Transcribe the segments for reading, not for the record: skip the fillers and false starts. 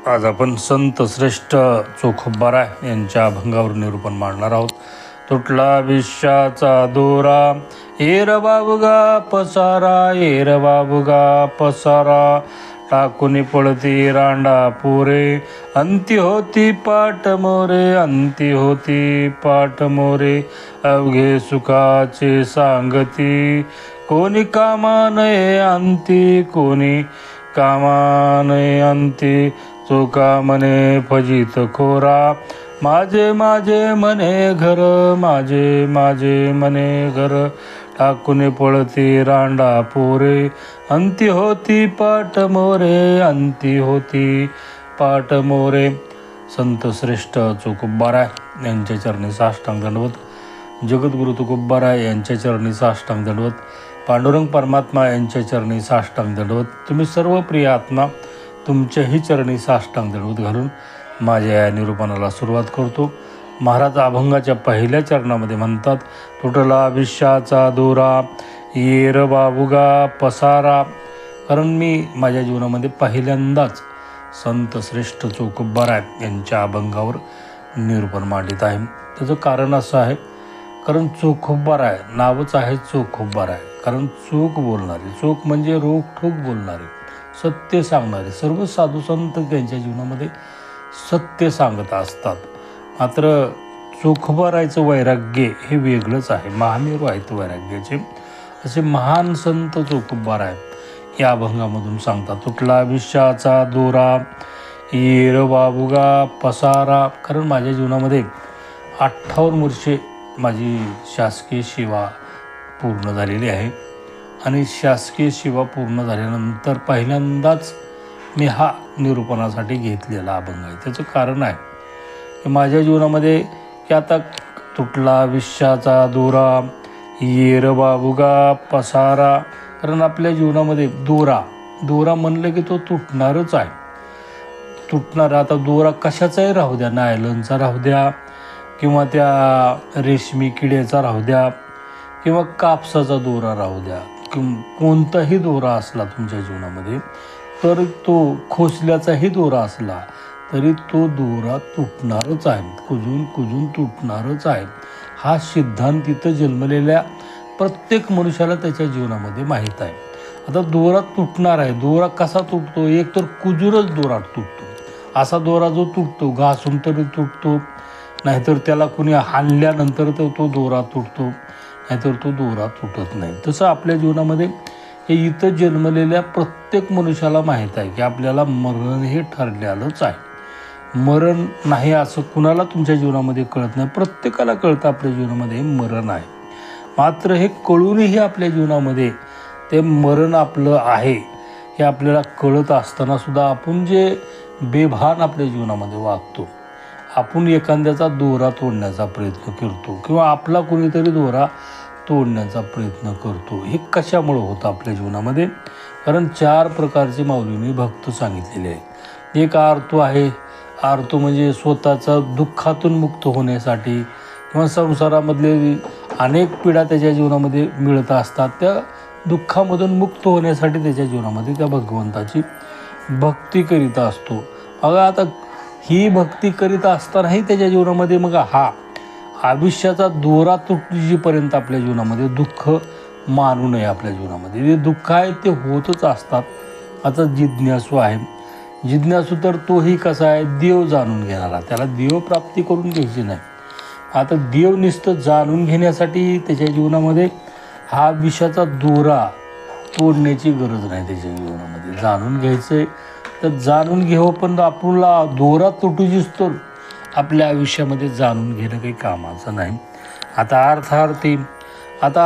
आज आपण संत श्रेष्ठ चोखोबारा यांच्या अभंगावर निरूपण मांडणार आहोत. तुटला विश्वाचा दोरा, एर बाबुगा पसारा, एर बाबुगा पसारा, टाकून पळती रांडा पोरे, अंती होती पाट मोरे, अंती होती पाट मोरे, अवघे सुखाचे सांगती, कोणी कामा नये अंती, कोणी कामा नये अंती, चोका मने फजित खोरा, माझे माझे मने घर, माझे माझे मने घर, टाकून पळती रांडा पोरे, अंती होती पाट मोरे, अंती होती पाट मोरे. संत श्रेष्ठ चोखोबारा यांच्या चरणी साष्टांग दंडवत. जगद्गुरु तुकोबारा यांच्या चरणी साष्टांग दंडवत. पांडुरंग परमात्मा यांच्या चरणी साष्टांग दंडवत. तुम्ही सर्व प्रिय आत्मा तुमच्याही चरणी साष्टांग दंडवत घालून माझ्या या निरूपणाला सुरुवात करतो. महाराज अभंगाच्या पहिल्या चरणामध्ये म्हणतात, तुटला विश्वाचा दोरा, येर बाबुगा पसारा. कारण मी माझ्या जीवनामध्ये पहिल्यांदाच संत श्रेष्ठ चोखोबारा यांच्या अभंगावर निरूपण मांडित आहे. त्याचं कारण असं आहे, कारण चोखोबारा आहे, नावच आहे चोखोबारा आहे. कारण चोख बोलणारे, चोख म्हणजे रोखठोक बोलणारे, सत्य सांगणारे. सर्व साधू संत त्यांच्या जीवनामध्ये सत्य सांगत असतात. मात्र चोखोबारायचं वैराग्य हे वेगळंच आहे, महामेरू आहेत वैराग्याचे. असे महान संत चोखोबारा आहेत या अभंगामधून सांगतात. तुटला विश्वाचा दोरा, येर बाबुगा पसारा. कारण माझ्या जीवनामध्ये 58 वर्षे माझी शासकीय सेवा पूर्ण झालेली आहे आणि शासकीय सेवा पूर्ण झाल्यानंतर पहिल्यांदाच मी हा निरूपणासाठी घेतलेला अभंग आहे. त्याचं कारण आहे की माझ्या जीवनामध्ये की आता तुटला विश्वाचा दोरा, येर बाबुगा पसारा. कारण आपल्या जीवनामध्ये दोरा म्हणलं की तो तुटणारच आहे, तुटणार. आता दोरा कशाचाही राहू द्या, नायलनचा राहू द्या किंवा त्या रेशमी किड्याचा राहू द्या किंवा कापसाचा दोरा राहू द्या, कोणताही दोरा असला तुमच्या जीवनामध्ये, तर तो खोसल्याचाही दोरा असला तरी तो दोरा तुटणारच आहे, कुजून तुटणारच आहे. हा सिद्धांत तिथं जन्मलेल्या प्रत्येक मनुष्याला त्याच्या जीवनामध्ये माहीत आहे. आता दोरा तुटणार आहे. दोरा कसा तुटतो? एक तर कुजूनच दोरा तुटतो. असा दोरा जो तुटतो, घासून तरी तुटतो, नाहीतर त्याला कुणी हाणल्यानंतर तर तो दोरा तुटतो, नाहीतर तो दोरा तुटत नाही. तसं आपल्या जीवनामध्ये हे इथं जन्मलेल्या प्रत्येक मनुष्याला माहीत आहे की आपल्याला मरण हे ठरलेलंच आहे. मरण नाही असं कुणाला तुमच्या जीवनामध्ये कळत नाही. प्रत्येकाला कळतं आपल्या जीवनामध्ये मरण आहे. मात्र हे कळूनही आपल्या जीवनामध्ये ते मरण आपलं आहे हे आपल्याला कळत असतानासुद्धा आपण जे बेभान आपल्या जीवनामध्ये वागतो, आपण एखाद्याचा दोरा तोडण्याचा प्रयत्न करतो किंवा आपला कोणीतरी दोरा तोडण्याचा प्रयत्न करतो. हे कशामुळं होतं आपल्या जीवनामध्ये? कारण 4 प्रकारचे माऊलींनी भक्त सांगितलेले आहेत. एक आरतो आहे. आरतो म्हणजे स्वतःचा दुःखातून मुक्त होण्यासाठी किंवा संसारामधले अनेक पीडा त्याच्या जीवनामध्ये मिळत असतात, त्या दुःखामधून मुक्त होण्यासाठी त्याच्या जीवनामध्ये त्या भगवंताची भक्ती करीत असतो. आता ही भक्ती करीत असतानाही त्याच्या जीवनामध्ये मग हा आयुष्याचा दोरा तुटजीपर्यंत आपल्या जीवनामध्ये दुःख मानू नये. आपल्या जीवनामध्ये जे दुःख आहे ते होतच असतात. आता जिज्ञासू आहे. जिज्ञासू तर तोही कसा आहे? देव जाणून घेणारा. त्याला देव प्राप्ती करून घ्यायची नाही. आता देव नुसतं जाणून घेण्यासाठी त्याच्या जीवनामध्ये हा विषाचा दोरा तोडण्याची गरज नाही. त्याच्या जीवनामध्ये जाणून घ्यायचं आहे तर जाणून घ्यावं, पण आपला दोरा तुटूच तर आपल्या आयुष्यामध्ये जाणून घेणं काही कामाचं नाही. आता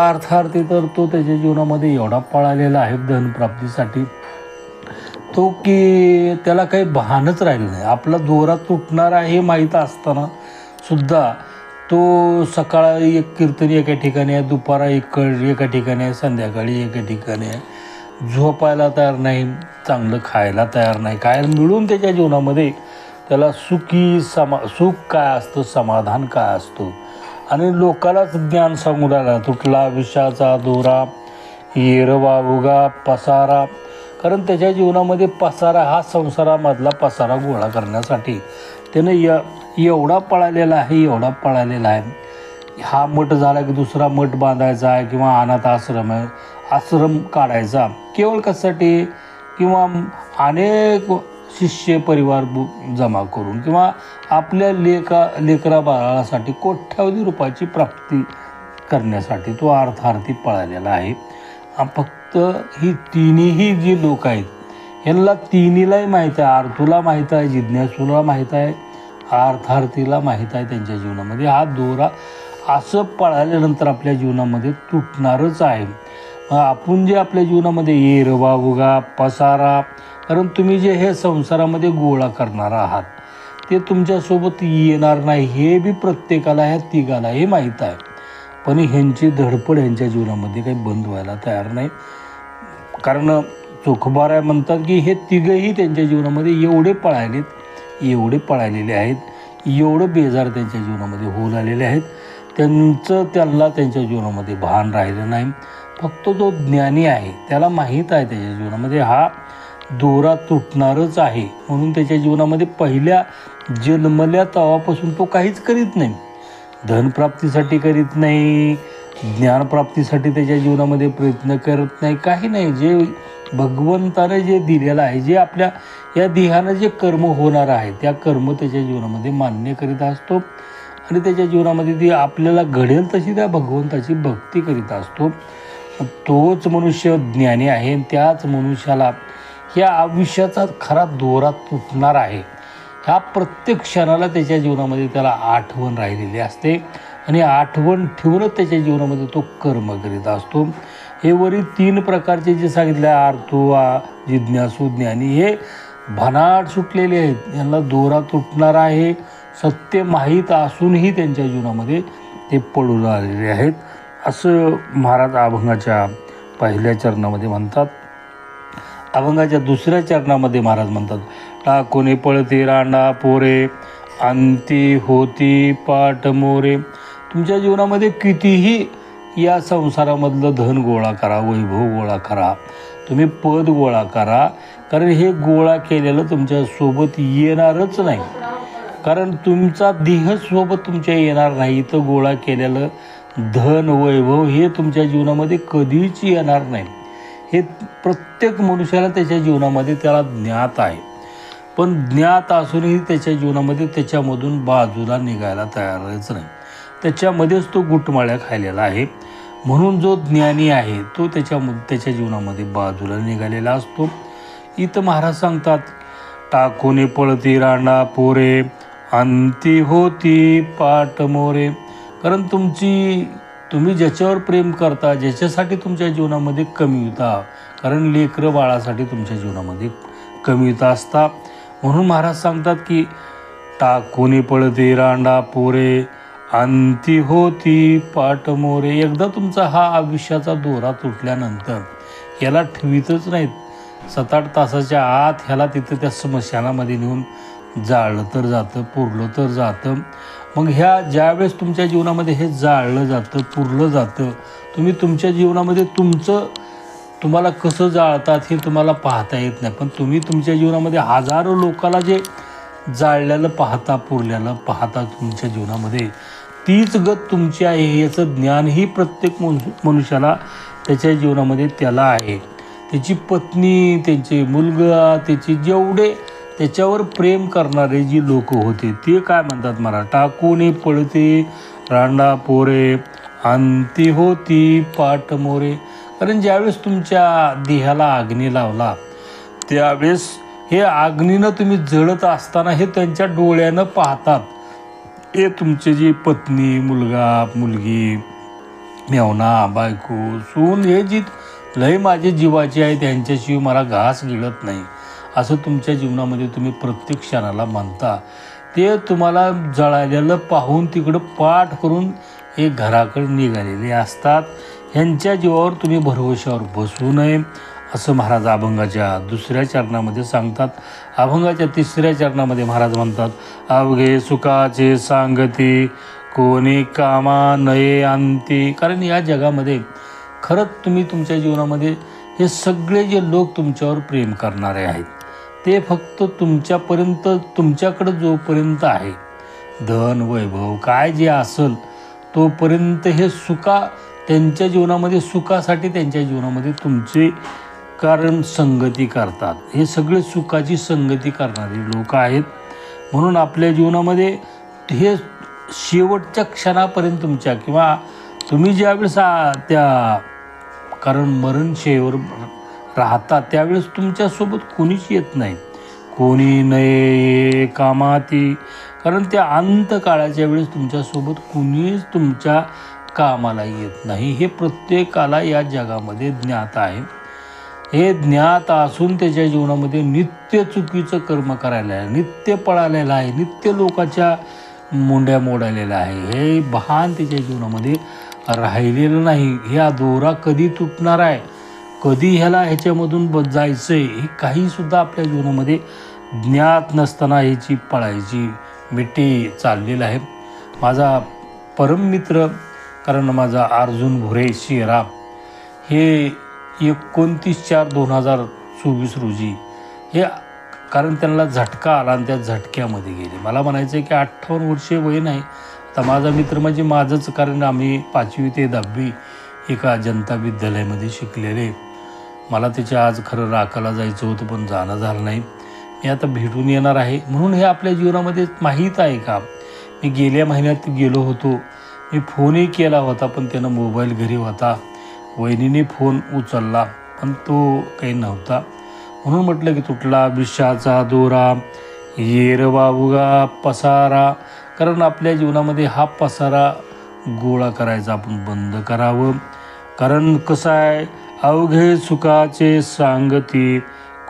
अर्थार्थी तर तो त्याच्या जीवनामध्ये एवढा पळालेला आहे धनप्राप्तीसाठी तो की त्याला काही भानच राहिलं नाही. आपला दोरा तुटणार आहे हे माहीत असताना सुद्धा तो सकाळी एक कीर्तन एका ठिकाणी आहे, दुपारा एका ठिकाणी आहे, संध्याकाळी एका ठिकाणी आहे, झोपायला तयार नाही, चांगलं खायला तयार नाही. काय मिळून त्याच्या जीवनामध्ये त्याला सुख काय असतं, समाधान काय असतं. आणि लोकालाच ज्ञान सांगू राहिला, तुटला विषाचा दोरा, येर बाबुगा पसारा. कारण त्याच्या जीवनामध्ये पसारा, हा संसारामधला पसारा गोळा करण्यासाठी त्यानं एवढा पळालेला आहे, एवढा पळालेला आहे. हा मठ झाला की दुसरा मठ बांधायचा आहे किंवा अनाथ आश्रम आहे, आश्रम काढायचा केवळ कशासाठी, किंवा अनेक शिष्य परिवार जमा करून किंवा आपल्या लेकरा बाळासाठी कोट्यावधी रुपयाची प्राप्ती करण्यासाठी तो अर्थार्थी पळालेला आहे. फक्त ही तिन्ही जी लोक आहेत यांना तिन्हीलाही माहीत आहे, अर्थूला माहीत आहे, जिज्ञासूला माहीत आहे, अर्थार्थीला माहीत आहे त्यांच्या जीवनामध्ये हा दोरा असं पळाल्यानंतर आपल्या जीवनामध्ये तुटणारच आहे. आपण जे आपल्या जीवनामध्ये एरवा उगा पसारा, कारण तुम्ही जे हे संसारामध्ये गोळा करणार आहात ते तुमच्यासोबत येणार नाही हे बी प्रत्येकाला, ह्या तिघाला हे माहीत आहे. पण ह्यांची धडपड ह्यांच्या जीवनामध्ये काही बंद व्हायला तयार नाही. कारण चोखोबारा म्हणतात की हे तिघंही त्यांच्या जीवनामध्ये एवढे पळालेले आहेत, एवढं बेजार त्यांच्या जीवनामध्ये होऊ लागलेले आहेत, त्यांना त्यांच्या जीवनामध्ये भान राहिलं नाही. फक्त जो ज्ञानी आहे त्याला माहीत आहे त्याच्या जीवनामध्ये हा दोरा तुटणारच आहे, म्हणून त्याच्या जीवनामध्ये पहिल्या जन्मल्या तेव्हापासून तो काहीच करीत नाही, धनप्राप्तीसाठी करीत नाही, ज्ञानप्राप्तीसाठी त्याच्या जीवनामध्ये प्रयत्न करत नाही, काही नाही. जे भगवंताने जे दिलेलं आहे, जे आपल्या या देहानं जे कर्म होणार आहे त्या कर्म त्याच्या जीवनामध्ये मान्य करीत असतो आणि त्याच्या जीवनामध्ये ती आपल्याला घडेल तशी त्या भगवंताची भक्ती करीत असतो. तोच मनुष्य ज्ञानी आहे. त्याच मनुष्याला ह्या आयुष्याचा खरा दोरा तुटणार आहे ह्या प्रत्येक क्षणाला त्याच्या जीवनामध्ये त्याला आठवण राहिलेली असते आणि आठवण ठेवूनच त्याच्या जीवनामध्ये तो कर्म करीत असतो. हे वरील 3 प्रकारचे जे सांगितले आर्थू, जिज्ञासू, ज्ञानी, हे भनाट सुटलेले आहेत. यांना दोरा तुटणार आहे. सत्य माहीत असूनही त्यांच्या जीवनामध्ये ते पडून आलेले आहेत असं महाराज अभंगाच्या पहिल्या चरणामध्ये म्हणतात. अभंगाच्या दुसऱ्या चरणामध्ये महाराज म्हणतात, टाकोने पळते रांडा पोरे, अंती होती पाट मोरे. तुमच्या जीवनामध्ये कितीही या संसारामधलं धन गोळा करा, वैभव गोळा करा, तुम्ही पद गोळा करा, कारण हे गोळा केलेलं तुमच्यासोबत येणारच नाही. कारण तुमचा देहसोबत तुमच्या येणार नाही, तर गोळा केलेलं धन वैभव हे तुमच्या जीवनामध्ये कधीच येणार नाही. हे प्रत्येक मनुष्याला त्याच्या जीवनामध्ये त्याला ज्ञात आहे, पण ज्ञात असूनही त्याच्या जीवनामध्ये त्याच्यामधून बाजूला निघायला तयारच नाही. त्याच्यामध्येच तो गुटमाळ्या खायलेला आहे. म्हणून जो ज्ञानी आहे तो त्याच्या जीवनामध्ये बाजूला निघालेला असतो. इथं महाराज सांगतात, टाकोने पळती रांडा पोरे, अंती होती पाट मोरे. कारण तुम्ही ज्याच्यावर प्रेम करता, ज्याच्यासाठी तुमच्या जीवनामध्ये कमीता, कारण लेकरं बाळासाठी तुमच्या जीवनामध्ये कमीता असता. म्हणून महाराज सांगतात की टाकोने पळते रांडा पोरे, अंती होती पाट मोरे. एकदा तुमचा हा आयुष्याचा दोरा तुटल्यानंतर याला ठेवीतच नाहीत. 7-8 तासाच्या आत ह्याला तिथं त्या स्मशानामध्ये नेऊन जाळलं तर जातं, पुरलं तर जातं. मग ह्या ज्यावेळेस तुमच्या जीवनामध्ये हे जाळलं जातं, पुरलं जातं, तुम्ही तुमच्या जीवनामध्ये तुम्हाला कसं जाळतात हे तुम्हाला पाहता येत नाही. पण तुम्ही तुमच्या जीवनामध्ये हजारो लोकाला जे जाळलेलं पाहता, पुरलेलं पाहता तुमच्या जीवनामध्ये, तीच गत तुमची आहे याचं ज्ञानही प्रत्येक मनुष्याला त्याच्या जीवनामध्ये त्याला आहे. त्याची पत्नी, त्यांचे मुलगा, त्याचे जेवढे त्याच्यावर प्रेम करणारे जी लोक होते ते काय म्हणतात, मला टाकून पळते रांडा पोरे, अंती होती पाट मोरे. कारण ज्यावेळेस तुमच्या देहाला अग्नी लावला त्यावेळेस हे अग्नीनं तुम्ही जळत असताना हे त्यांच्या डोळ्यानं पाहतात. हे तुमचे जी पत्नी, मुलगा, मुलगी, मेवना, बायको, सून, हे जी लय माझी जीवाची आहे त्यांच्याशिवाय मला घास गिळत नाही असं तुमच्या जीवनामध्ये तुम्ही प्रत्येक क्षणाला म्हणता. ते तुम्हाला जळालेलं पाहून तिकडं पाठ करून हे घराकडे निघालेले असतात. ह्यांच्या जीवावर तुम्ही भरवशावर बसू नये असं महाराज अभंगाच्या दुसऱ्या चरणामध्ये सांगतात. अभंगाच्या तिसऱ्या चरणामध्ये महाराज म्हणतात, अवघे सुखाचे सांगती कोणी कामा नये अंती. कारण या जगामध्ये खरंच तुम्ही तुमच्या जीवनामध्ये हे सगळे जे लोक तुमच्यावर प्रेम करणारे आहेत ते फक्त तुमच्यापर्यंत, तुमच्याकडं जोपर्यंत आहे धन वैभव काय जे असेल तोपर्यंत हे त्यांच्या जीवनामध्ये सुखासाठी त्यांच्या जीवनामध्ये तुमचे कारण संगती करतात. हे सगळे सुखाची संगती करणारे लोक आहेत. म्हणून आपल्या जीवनामध्ये हे शेवटच्या क्षणापर्यंत तुमच्या, किंवा तुम्ही ज्यावेळेस कारण मरणशय्येवर राहता त्यावेळेस तुमच्यासोबत कोणीच येत नाही. कोणी नये कामाती, कारण त्या अंतकाळाच्या वेळेस तुमच्यासोबत कुणीच तुमच्या कामाला येत नाही. हे प्रत्येकाला या जगामध्ये ज्ञात आहे. हे ज्ञात असून त्याच्या जीवनामध्ये नित्य चुकीचं कर्म करायला आहे, नित्य पळालेलं आहे, नित्य लोकाच्या मुंड्या मोडालेल्या आहे. हे भान त्याच्या जीवनामध्ये राहिलेलं नाही. हा दोरा कधी तुटणार आहे, कधी ह्याच्यामधून जायचं आहे हे काहीसुद्धा आपल्या जीवनामध्ये ज्ञात नसताना ह्याची पळायची मिठी चाललेलं आहे. माझा परममित्र, कारण माझा अर्जुन भुरे शेरा, हे 29/4/2024 रोजी हे, कारण त्यांना झटका आला आणि त्या झटक्यामध्ये गेले. मला म्हणायचं आहे की 58 वर्षे वय नाही. आता माझा मित्र म्हणजे माझंच, कारण आम्ही 5वी ते 10वी एका जनता विद्यालयामध्ये शिकलेले. मला त्याच्या आज खरं राखाला जायचं होतं पण जाणं झालं नाही. मी आता भेटून येणार आहे. म्हणून हे आपल्या जीवनामध्ये माहीत आहे का, मी गेल्या महिन्यात गेलो होतो. मी फोनही केला होता पण त्यानं मोबाईल घरी होता. वहिनीने फोन उचलला पण तो काही नव्हता. म्हणून म्हटलं की तुटला विषाचा दोरा येर बाबुगा पसारा. कारण आपल्या जीवनामध्ये हा पसारा गोळा करायचा आपण बंद करावं. कारण कसं आहे, अवघे सुखाचे सांगती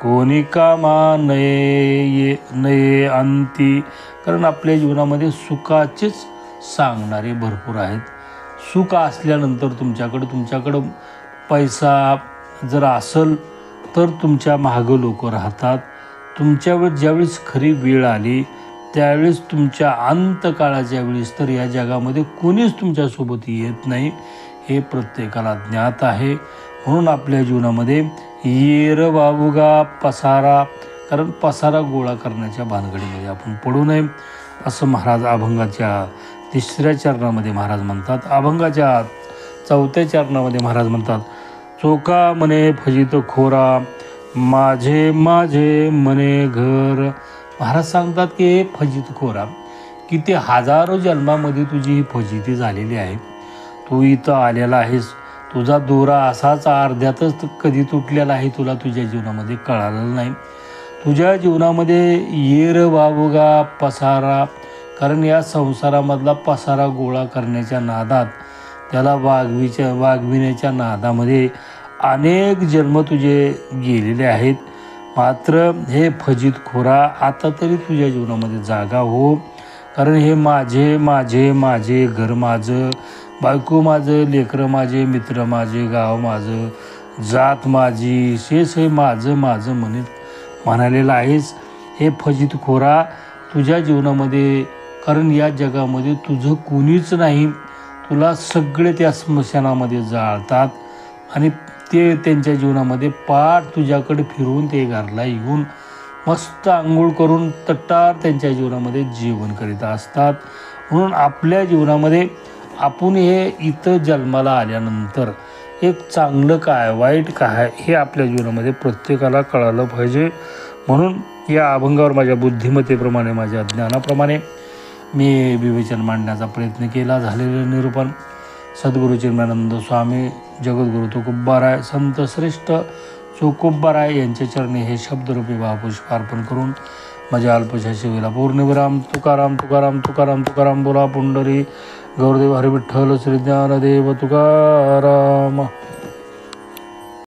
कोणी कामा नये अंती. कारण आपल्या जीवनामध्ये सुखाचेच सांगणारे भरपूर आहेत. सुख असल्यानंतर तुमच्याकडं पैसा जर असेल तर तुमच्या मागं लोक राहतात. तुमच्यावर ज्यावेळेस खरी वेळ आली त्यावेळेस, तुमच्या अंतकाळाच्या वेळेस तर या जगामध्ये कोणीच तुमच्यासोबत येत नाही. हे प्रत्येकाला ज्ञात आहे. म्हणून आपल्या जीवनामध्ये येर बाबुगा पसारा, कारण पसारा गोळा करण्याच्या भानगडीमध्ये आपण पडू नये असं महाराज अभंगाच्या 3ऱ्या चरणामध्ये महाराज म्हणतात. अभंगाच्या 4थ्या चरणामध्ये महाराज म्हणतात, चोखा मने फजित खोरा माझे माझे मने घर. महाराज सांगतात की हे फजित खोरा, किती हजारो जन्मामध्ये तुझी ही फजिती झालेली आहे. तू इथं आलेला आहेस, तुझा दोरा असाच अर्ध्यातच कधी तुटलेला आहे, तुला तुझ्या जीवनामध्ये कळालेलं नाही. तुझ्या जीवनामध्ये येर बाबुगा पसारा, कारण या संसारामधला पसारा गोळा करण्याच्या नादात, त्याला वागविण्याच्या नादामध्ये अनेक जन्म तुझे गेलेले आहेत. मात्र हे फजित खोरा आता तरी तुझ्या जीवनामध्ये जागा हो. कारण हे माझे माझे माझे, घर माझं, बायको माझं, लेकरं माझे, मित्र माझे, गाव माझं, जात माझी, शेष हे माझं माझं म्हणालेलं आहेस. हे फजित खोरा तुझ्या जीवनामध्ये, कारण या जगामध्ये तुझं कोणीच नाही. तुला सगळे त्या स्मशानामध्ये जाळतात आणि ते त्यांच्या जीवनामध्ये पाठ तुझ्याकडे फिरवून ते घरला येऊन मस्त आंघोळ करून तट्टार त्यांच्या जीवनामध्ये जेवण करीत असतात. म्हणून आपल्या जीवनामध्ये आपण हे इथं जन्माला आल्यानंतर एक चांगलं काय वाईट काय हे आपल्या जीवनामध्ये प्रत्येकाला कळालं पाहिजे. म्हणून या अभंगावर माझ्या बुद्धिमत्तेप्रमाणे, माझ्या ज्ञानाप्रमाणे मी विवेचन मांडण्याचा प्रयत्न केला. झालेलं निरूपण सद्गुरू चिन्मयानंद स्वामी, जगद्गुरू तुकोबाराय, संत श्रेष्ठ तुकोबाराय यांच्या चरणी हे शब्दरूपी भावपुष्प अर्पण करून माझ्या अल्पशा सेवेला पूर्णविराम. तुकाराम तुकाराम तुकाराम तुकाराम बोला पुंडरी गौरदेव हरिविठ्ठल श्री ज्ञानदेव तुकाराम.